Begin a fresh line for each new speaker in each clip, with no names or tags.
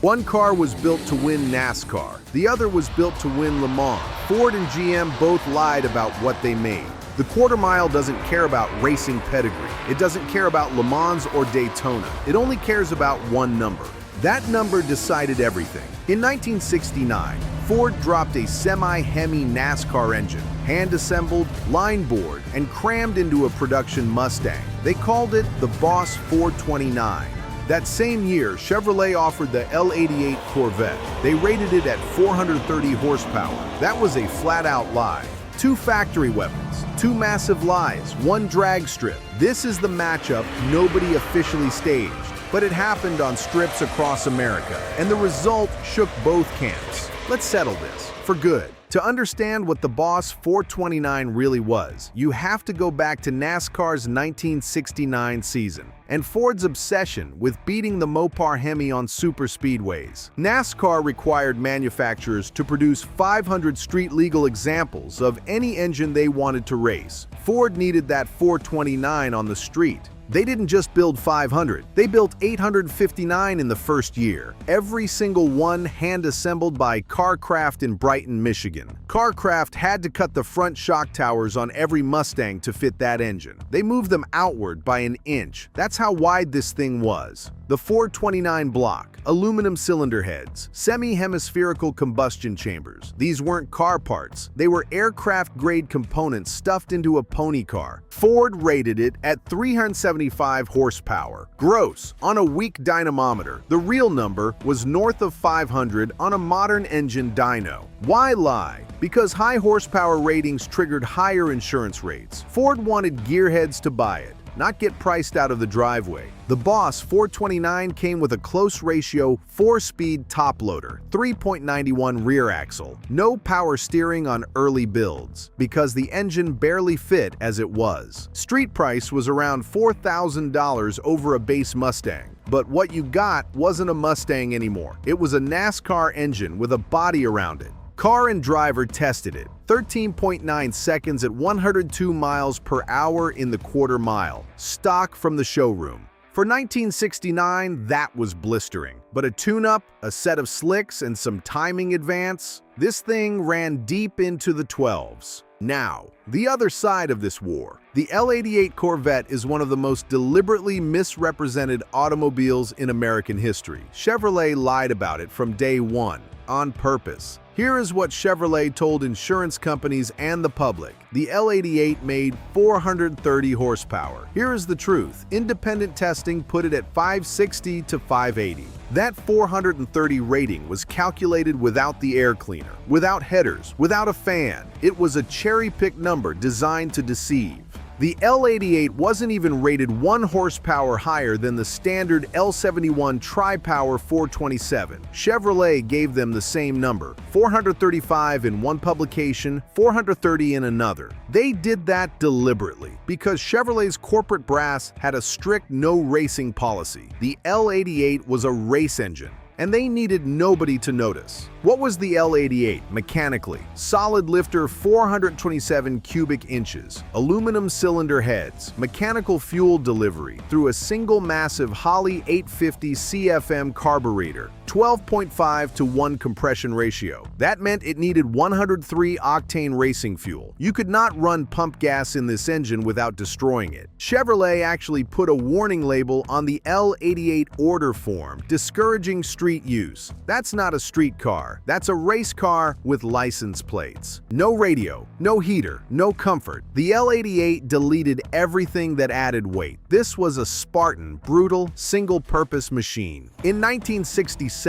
One car was built to win NASCAR. The other was built to win Le Mans. Ford and GM both lied about what they made. The quarter mile doesn't care about racing pedigree. It doesn't care about Le Mans or Daytona. It only cares about one number. That number decided everything. In 1969, Ford dropped a semi-hemi NASCAR engine, hand-assembled, line-bored, and crammed into a production Mustang. They called it the Boss 429. That same year, Chevrolet offered the L88 Corvette. They rated it at 430 horsepower. That was a flat-out lie. 2 factory weapons, 2 massive lies, 1 drag strip. This is the matchup nobody officially staged, but it happened on strips across America, and the result shook both camps. Let's settle this, for good. To understand what the Boss 429 really was, you have to go back to NASCAR's 1969 season and Ford's obsession with beating the Mopar Hemi on superspeedways. NASCAR required manufacturers to produce 500 street-legal examples of any engine they wanted to race. Ford needed that 429 on the street. They didn't just build 500, they built 859 in the first year. Every single one hand-assembled by Kar Kraft in Brighton, Michigan. Kar Kraft had to cut the front shock towers on every Mustang to fit that engine. They moved them outward by an inch. That's how wide this thing was. The 429 block, aluminum cylinder heads, semi-hemispherical combustion chambers. These weren't car parts. They were aircraft-grade components stuffed into a pony car. Ford rated it at 375 horsepower. Gross, on a weak dynamometer. The real number was north of 500 on a modern engine dyno. Why lie? Because high horsepower ratings triggered higher insurance rates. Ford wanted gearheads to buy it, not get priced out of the driveway. The Boss 429 came with a close ratio 4-speed top loader, 3.91 rear axle, no power steering on early builds, because the engine barely fit as it was. Street price was around $4,000 over a base Mustang. But what you got wasn't a Mustang anymore. It was a NASCAR engine with a body around it. Car and driver tested it. 13.9 seconds at 102 miles per hour in the quarter mile. Stock from the showroom. For 1969, that was blistering. But a tune-up, a set of slicks, and some timing advance, this thing ran deep into the 12s. Now, the other side of this war. The L88 Corvette is one of the most deliberately misrepresented automobiles in American history. Chevrolet lied about it from day one, on purpose. Here is what Chevrolet told insurance companies and the public. The L88 made 430 horsepower. Here is the truth. Independent testing put it at 560 to 580. That 430 rating was calculated without the air cleaner, without headers, without a fan. It was a cherry-picked number designed to deceive. The L88 wasn't even rated 1 horsepower higher than the standard L71 Tri-Power 427. Chevrolet gave them the same number, 435 in one publication, 430 in another. They did that deliberately because Chevrolet's corporate brass had a strict no-racing policy. The L88 was a race engine, and they needed nobody to notice. What was the L88 mechanically? Solid lifter 427 cubic inches, aluminum cylinder heads, mechanical fuel delivery through a single massive Holley 850 CFM carburetor, 12.5 to 1 compression ratio. That meant it needed 103 octane racing fuel. You could not run pump gas in this engine without destroying it. Chevrolet actually put a warning label on the L88 order form, discouraging street use. That's not a street car. That's a race car with license plates. No radio, no heater, no comfort. The L88 deleted everything that added weight. This was a Spartan, brutal, single-purpose machine. In 1967,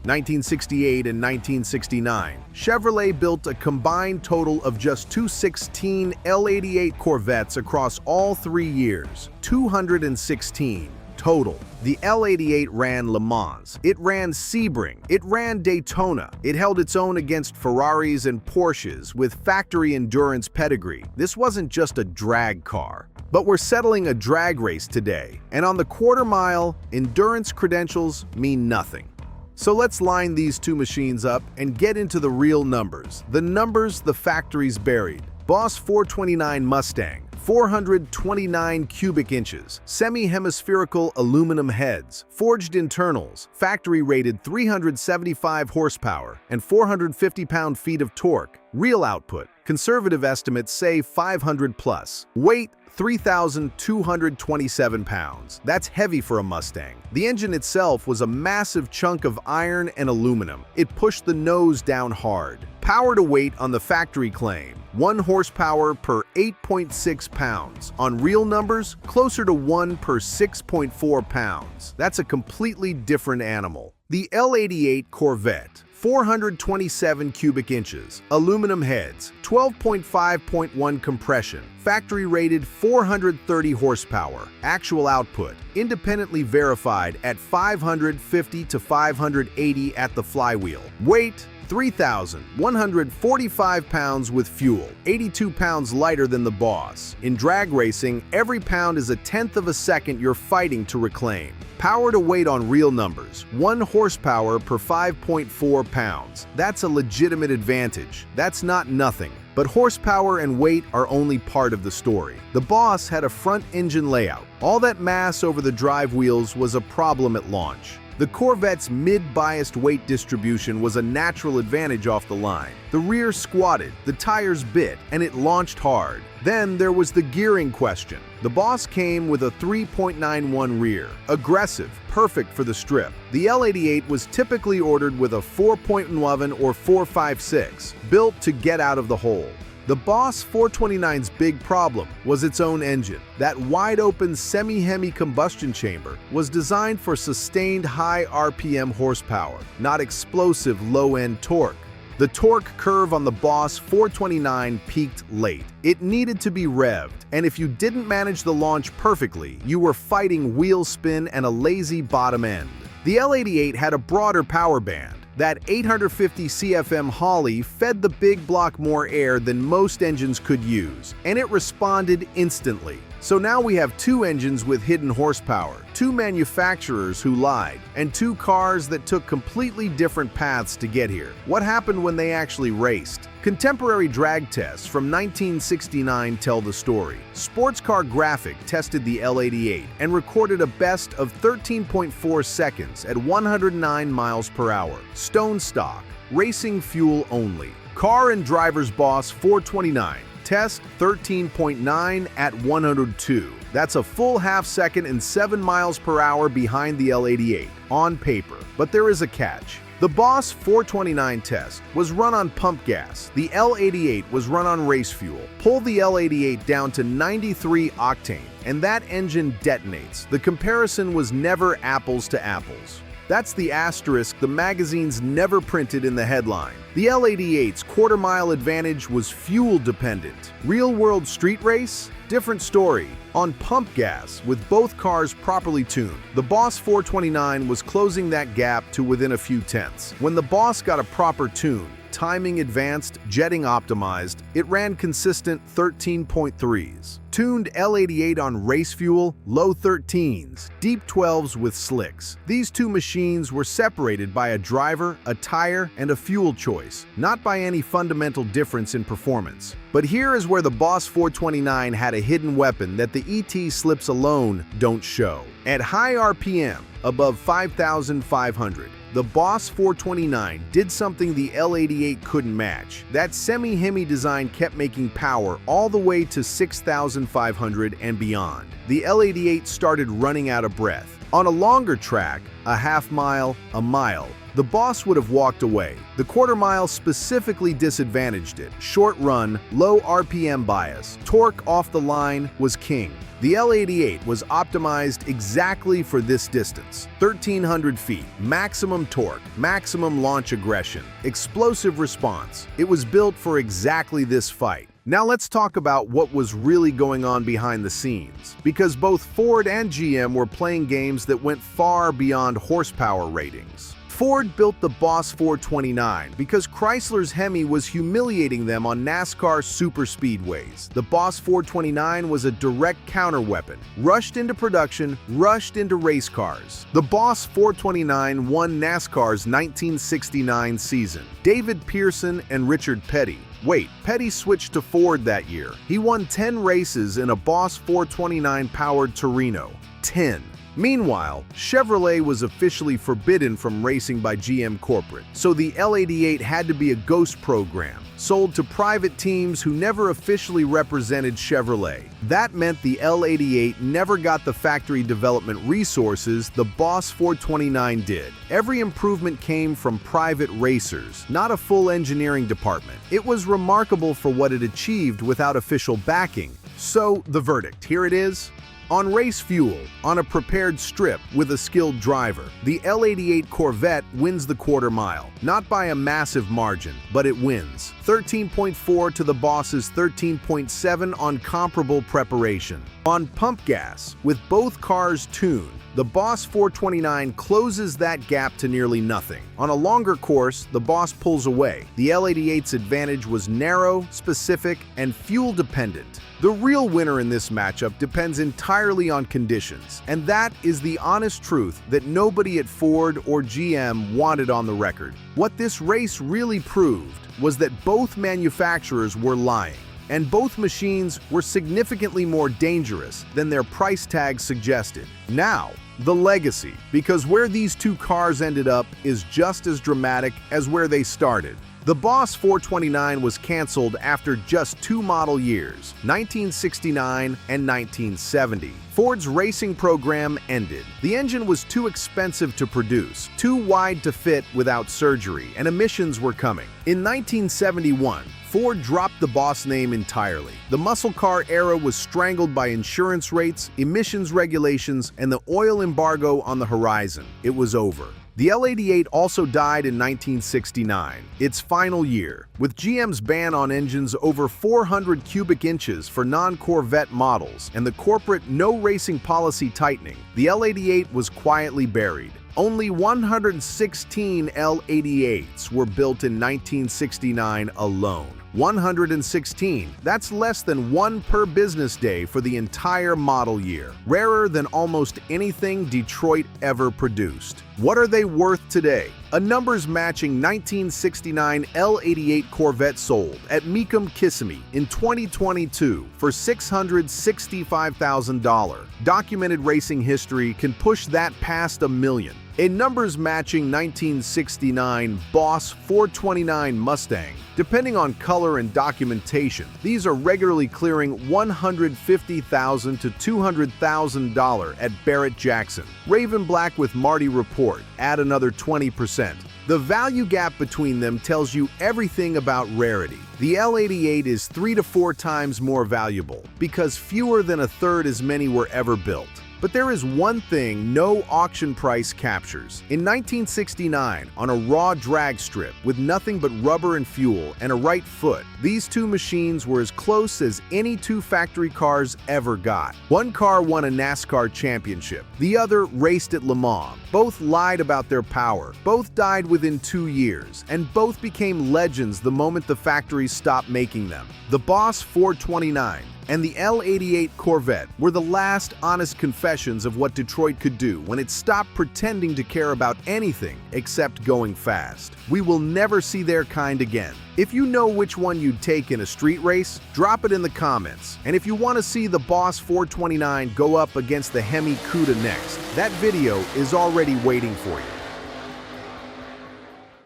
1968, and 1969, Chevrolet built a combined total of just 216 L88 Corvettes across all 3 years. 216. Total. The L88 ran Le Mans, it ran Sebring, it ran Daytona, it held its own against Ferraris and Porsches with factory endurance pedigree. This wasn't just a drag car. But we're settling a drag race today, and on the quarter mile, endurance credentials mean nothing. So let's line these two machines up and get into the real numbers. The numbers the factories buried. Boss 429 Mustang, 429 cubic inches, semi-hemispherical aluminum heads, forged internals, factory-rated 375 horsepower, and 450 pound-feet of torque. Real output, conservative estimates say 500 plus. Weight, 3,227 pounds. That's heavy for a Mustang. The engine itself was a massive chunk of iron and aluminum. It pushed the nose down hard. Power to weight on the factory claim, 1 horsepower per 8.6 pounds. On real numbers, closer to 1 per 6.4 pounds. That's a completely different animal. The L88 Corvette. 427 cubic inches, aluminum heads, 12.5.1 compression, factory rated 430 horsepower, actual output, independently verified at 550 to 580 at the flywheel. Weight, 3,145 pounds with fuel, 82 pounds lighter than the Boss. In drag racing, every pound is a tenth of a second you're fighting to reclaim. Power to weight on real numbers, 1 horsepower per 5.4 pounds. That's a legitimate advantage. That's not nothing. But horsepower and weight are only part of the story. The Boss had a front engine layout. All that mass over the drive wheels was a problem at launch. The Corvette's mid-biased weight distribution was a natural advantage off the line. The rear squatted, the tires bit, and it launched hard. Then there was the gearing question. The Boss came with a 3.91 rear. Aggressive, perfect for the strip. The L88 was typically ordered with a 4.11 or 4.56, built to get out of the hole. The Boss 429's big problem was its own engine. That wide-open semi-hemi combustion chamber was designed for sustained high RPM horsepower, not explosive low-end torque. The torque curve on the Boss 429 peaked late. It needed to be revved, and if you didn't manage the launch perfectly, you were fighting wheel spin and a lazy bottom end. The L88 had a broader power band. That 850 CFM Holley fed the big block more air than most engines could use, and it responded instantly. So now we have 2 engines with hidden horsepower, 2 manufacturers who lied, and 2 cars that took completely different paths to get here. What happened when they actually raced? Contemporary drag tests from 1969 tell the story. Sports Car Graphic tested the L88 and recorded a best of 13.4 seconds at 109 miles per hour. Stone stock, racing fuel only. Car and Driver's Boss 429. Test 13.9 at 102. That's a full half second and 7 miles per hour behind the L88, on paper. But there is a catch. The Boss 429 test was run on pump gas. The L88 was run on race fuel. Pull the L88 down to 93 octane, and that engine detonates. The comparison was never apples to apples. That's the asterisk the magazines never printed in the headline. The L88's quarter-mile advantage was fuel-dependent. Real-world street race? Different story. On pump gas, with both cars properly tuned, the Boss 429 was closing that gap to within a few tenths. When the Boss got a proper tune, timing advanced, jetting optimized, it ran consistent 13.3s. Tuned L88 on race fuel, low 13s, deep 12s with slicks. These 2 machines were separated by a driver, a tire, and a fuel choice, not by any fundamental difference in performance. But here is where the Boss 429 had a hidden weapon that the ET slips alone don't show. At high RPM, above 5,500, the Boss 429 did something the L88 couldn't match. That semi-hemi design kept making power all the way to 6,500 and beyond. The L88 started running out of breath. On a longer track, a half mile, a mile, the Boss would have walked away. The quarter mile specifically disadvantaged it. Short run, low RPM bias, torque off the line was king. The L88 was optimized exactly for this distance. 1,300 feet, maximum torque, maximum launch aggression, explosive response. It was built for exactly this fight. Now let's talk about what was really going on behind the scenes, because both Ford and GM were playing games that went far beyond horsepower ratings. Ford built the Boss 429 because Chrysler's Hemi was humiliating them on NASCAR superspeedways. The Boss 429 was a direct counterweapon, rushed into production, rushed into race cars. The Boss 429 won NASCAR's 1969 season. David Pearson and Richard Petty. Wait, Petty switched to Ford that year. He won 10 races in a Boss 429-powered Torino. 10. Meanwhile, Chevrolet was officially forbidden from racing by GM corporate, so the L88 had to be a ghost program, sold to private teams who never officially represented Chevrolet. That meant the L88 never got the factory development resources the Boss 429 did. Every improvement came from private racers, not a full engineering department. It was remarkable for what it achieved without official backing. So, the verdict, here it is. On race fuel, on a prepared strip with a skilled driver, the L88 Corvette wins the quarter mile. Not by a massive margin, but it wins. 13.4 to the Boss's 13.7 on comparable preparation. On pump gas, with both cars tuned, the Boss 429 closes that gap to nearly nothing. On a longer course, the Boss pulls away. The L88's advantage was narrow, specific, and fuel-dependent. The real winner in this matchup depends entirely on conditions, and that is the honest truth that nobody at Ford or GM wanted on the record. What this race really proved was that both manufacturers were lying, and both machines were significantly more dangerous than their price tag suggested. Now, the legacy, because where these two cars ended up is just as dramatic as where they started. The Boss 429 was canceled after just 2 model years, 1969 and 1970. Ford's racing program ended. The engine was too expensive to produce, too wide to fit without surgery, and emissions were coming. In 1971, Ford dropped the Boss name entirely. The muscle car era was strangled by insurance rates, emissions regulations, and the oil embargo on the horizon. It was over. The L88 also died in 1969, its final year. With GM's ban on engines over 400 cubic inches for non-Corvette models and the corporate no racing policy tightening, the L88 was quietly buried. Only 116 L88s were built in 1969 alone. 116. That's less than 1 per business day for the entire model year. Rarer than almost anything Detroit ever produced. What are they worth today? A numbers matching 1969 L88 Corvette sold at Mecum Kissimmee in 2022 for $665,000. Documented racing history can push that past $1 million. A numbers matching 1969 Boss 429 Mustang. Depending on color and documentation, these are regularly clearing $150,000 to $200,000 at Barrett-Jackson. Raven Black with Marty Report, add another 20%. The value gap between them tells you everything about rarity. The L88 is 3 to 4 times more valuable because fewer than a third as many were ever built. But there is one thing no auction price captures. In 1969, on a raw drag strip with nothing but rubber and fuel and a right foot, these two machines were as close as any 2 factory cars ever got. One car won a NASCAR championship. The other raced at Le Mans. Both lied about their power. Both died within 2 years. And both became legends the moment the factories stopped making them. The Boss 429 and the L88 Corvette were the last honest confessions of what Detroit could do when it stopped pretending to care about anything except going fast. We will never see their kind again. If you know which one you'd take in a street race, drop it in the comments. And if you want to see the Boss 429 go up against the Hemi Cuda next, that video is already waiting for you.